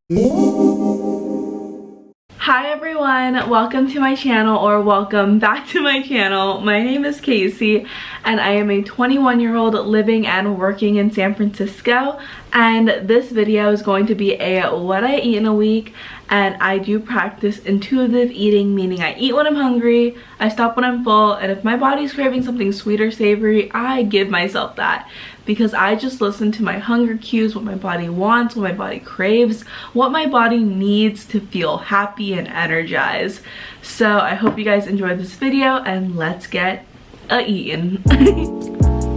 Hi everyone, welcome to my channel, or welcome back to my channel. My name is Casey and I am a 21-year-old living and working in San Francisco, and this video is going to be a what I eat in a week. And I do practice intuitive eating, meaning I eat when I'm hungry, I stop when I'm full, and if my body's craving something sweet or savory, I give myself that, because I just listen to my hunger cues, what my body wants, what my body craves, what my body needs to feel happy and energized. So I hope you guys enjoyed this video, and let's get eating.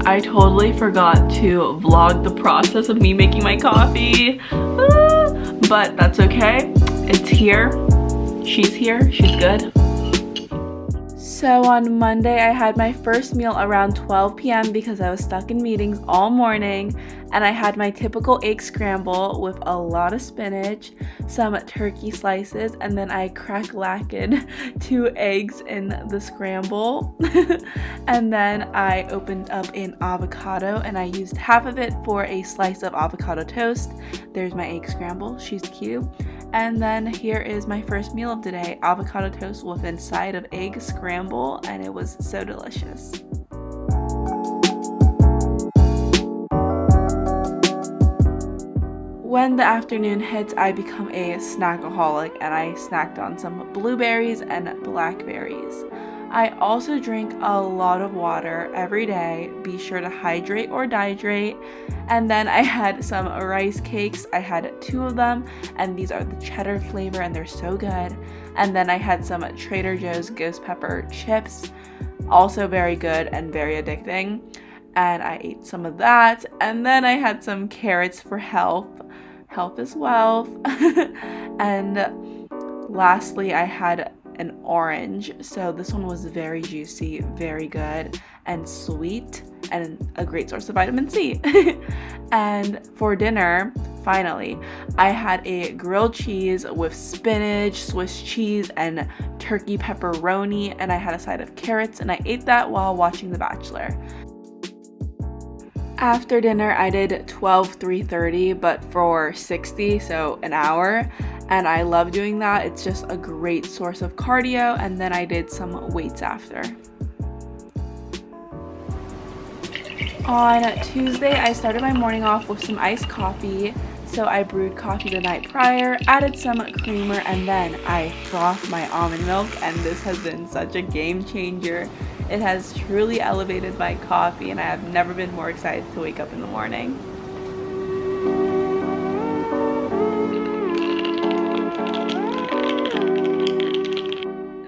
I totally forgot to vlog the process of me making my coffee, but that's okay. It's here. She's here. She's good. So on Monday, I had my first meal around 12 p.m. because I was stuck in meetings all morning, and I had my typical egg scramble with a lot of spinach, some turkey slices, and then I crack-lacked 2 eggs in the scramble. And then I opened up an avocado and I used half of it for a slice of avocado toast. There's my egg scramble. She's cute. And then here is my first meal of the day, avocado toast with a side of egg scramble, and it was so delicious. When the afternoon hits, I become a snackaholic and I snacked on some blueberries and blackberries. I also drink a lot of water every day. Be sure to hydrate or dehydrate. And then I had some rice cakes. I had 2 of them, and these are the cheddar flavor and they're so good. And then I had some Trader Joe's ghost pepper chips, also very good and very addicting. And I ate some of that. And then I had some carrots for health is wealth. And lastly, I had an orange. So this one was very juicy, very good and sweet, and a great source of vitamin C. And for dinner, finally, I had a grilled cheese with spinach, Swiss cheese, and turkey pepperoni, and I had a side of carrots, and I ate that while watching The Bachelor. After dinner, I did 3:30, but for 60, so an hour, and I love doing that. It's just a great source of cardio, and then I did some weights after. On Tuesday, I started my morning off with some iced coffee. So I brewed coffee the night prior, added some creamer, and then I frothed my almond milk, and this has been such a game changer. It has truly elevated my coffee, and I have never been more excited to wake up in the morning.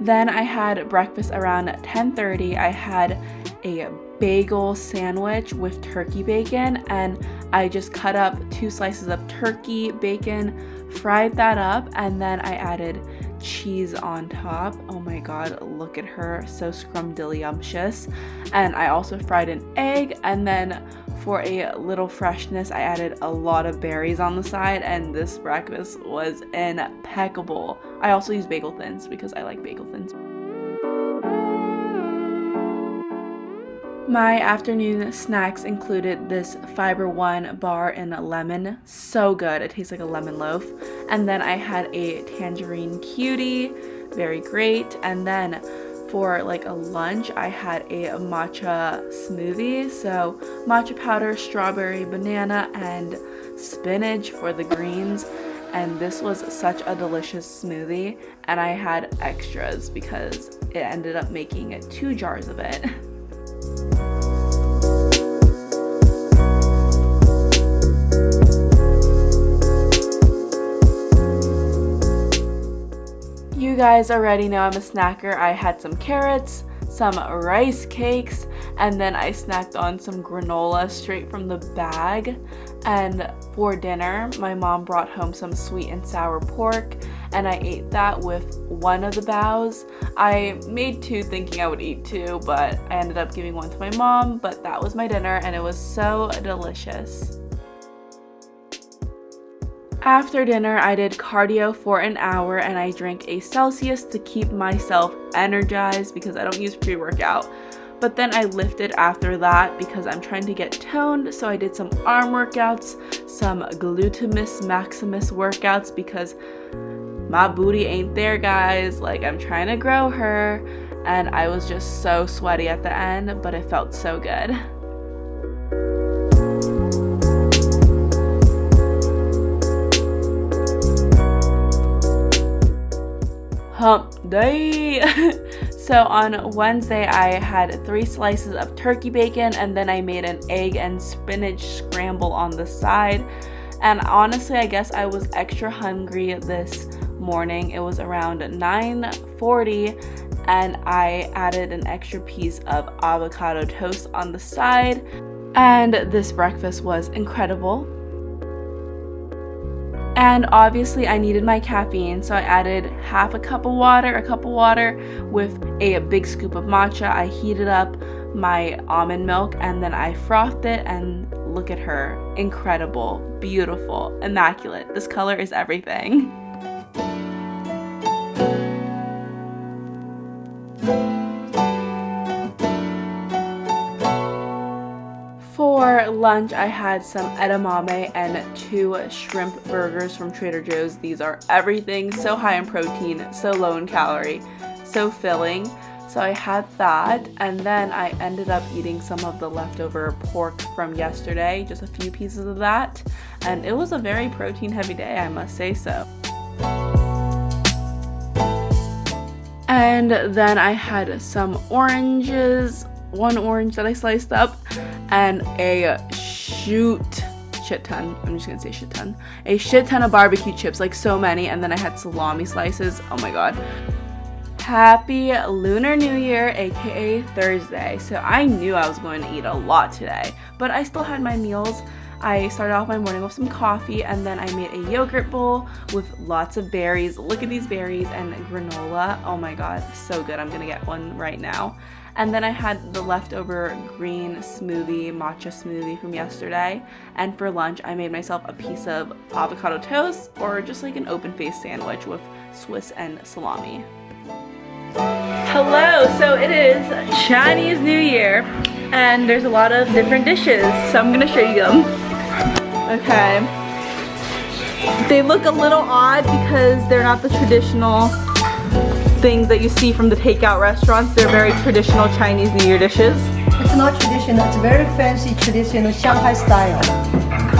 Then I had breakfast around 10:30. I had a bagel sandwich with turkey bacon, and I just cut up 2 slices of turkey bacon, fried that up, and then I added cheese on top. Oh my god, look at her, so scrumdiddlyumptious. And I also fried an egg, and then for a little freshness, I added a lot of berries on the side, and this breakfast was impeccable. I also use bagel thins because I like bagel thins. My afternoon snacks included this Fiber One bar in lemon, so good, it tastes like a lemon loaf. And then I had a tangerine cutie, very great. And then for like a lunch, I had a matcha smoothie, so matcha powder, strawberry, banana, and spinach for the greens. And this was such a delicious smoothie, and I had extras because it ended up making 2 jars of it. You guys already know I'm a snacker. I had some carrots, some rice cakes, and then I snacked on some granola straight from the bag. And for dinner, my mom brought home some sweet and sour pork, and I ate that with one of the baos. I made 2 thinking I would eat 2, but I ended up giving 1 to my mom, but that was my dinner, and it was so delicious. After dinner, I did cardio for an hour, and I drank a Celsius to keep myself energized because I don't use pre-workout. but then I lifted after that because I'm trying to get toned. So I did some arm workouts, some glutamus maximus workouts because my booty ain't there, guys. Like, I'm trying to grow her, and I was just so sweaty at the end, but it felt so good. Hump day. So on Wednesday I had 3 slices of turkey bacon, and then I made an egg and spinach scramble on the side. And honestly, I guess I was extra hungry this morning. It was around 9:40 and I added an extra piece of avocado toast on the side, and this breakfast was incredible. And obviously I needed my caffeine, so I added a cup of water with a big scoop of matcha. I heated up my almond milk and then I frothed it, and look at her. Incredible, beautiful, immaculate. This color is everything. For lunch, I had some edamame and 2 shrimp burgers from Trader Joe's. These are everything, so high in protein, so low in calorie, so filling. So I had that, and then I ended up eating some of the leftover pork from yesterday, just a few pieces of that, and it was a very protein heavy day, I must say so. And then I had some oranges, 1 orange that I sliced up, and a shit ton of barbecue chips, like so many, and then I had salami slices. Oh my god. Happy Lunar New Year, aka Thursday. So I knew I was going to eat a lot today, but I still had my meals. I started off my morning with some coffee, and then I made a yogurt bowl with lots of berries. Look at these berries and granola. Oh my god, so good. I'm gonna get one right now. And then I had the leftover green smoothie, matcha smoothie from yesterday. And for lunch, I made myself a piece of avocado toast, or just like an open-faced sandwich with Swiss and salami. Hello, so it is Chinese New Year, and there's a lot of different dishes, so I'm gonna show you them. Okay. They look a little odd because they're not the traditional things that you see from the takeout restaurants. They're very traditional Chinese New Year dishes. It's not traditional, it's very fancy traditional Shanghai style.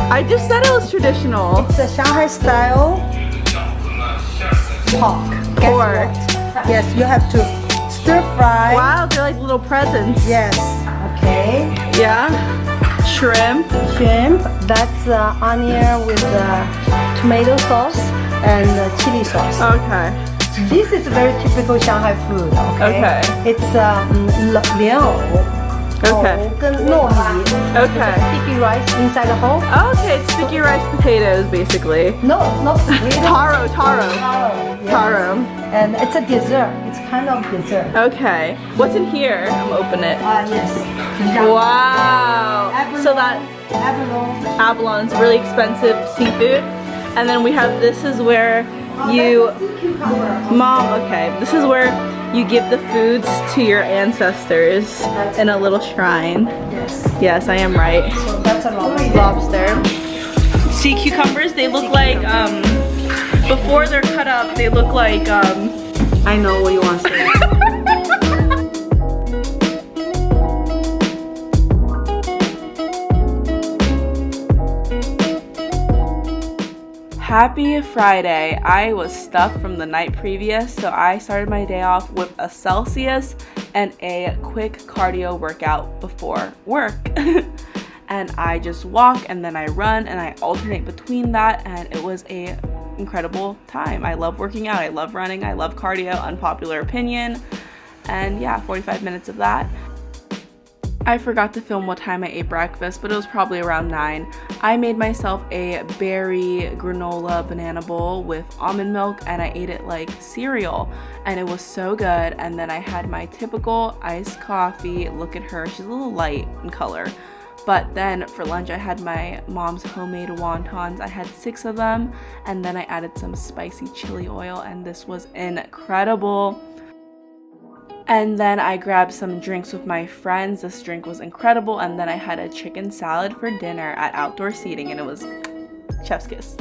I just said it was traditional. It's a Shanghai style pork. Pork. Yes, you have to stir fry. Wow, they're like little presents. Yes, okay. Yeah. Shrimp. Shrimp, that's onion with tomato sauce and chili sauce. Okay. This is very typical Shanghai food, okay? Okay. It's liao. Okay. Okay. Sticky rice inside the hole. Okay, it's sticky rice potatoes, basically. No, it's not potato. Taro. Yes. Taro. And it's a dessert. It's kind of dessert. Okay. What's in here? I'm gonna open it. Yes. Wow. So that abalone's really expensive seafood. And then we have, this is where you, Mom, okay, this is where you give the foods to your ancestors in a little shrine. Yes. Yes, I am right. So that's a Lobster. Sea cucumbers, they look like, before they're cut up, they look like, I know what you want to say. Happy Friday. I was stuffed from the night previous, so I started my day off with a Celsius and a quick cardio workout before work. And I just walk and then I run and I alternate between that, and it was a incredible time. I love working out, I love running, I love cardio, unpopular opinion. And yeah, 45 minutes of that. I forgot to film what time I ate breakfast, but it was probably around 9. I made myself a berry granola banana bowl with almond milk, and I ate it like cereal, and it was so good. And then I had my typical iced coffee. Look at her, she's a little light in color. But then for lunch I had my mom's homemade wontons. I had 6 of them, and then I added some spicy chili oil, and this was incredible. And then I grabbed some drinks with my friends. This drink was incredible. And then I had a chicken salad for dinner at outdoor seating, and it was chef's kiss.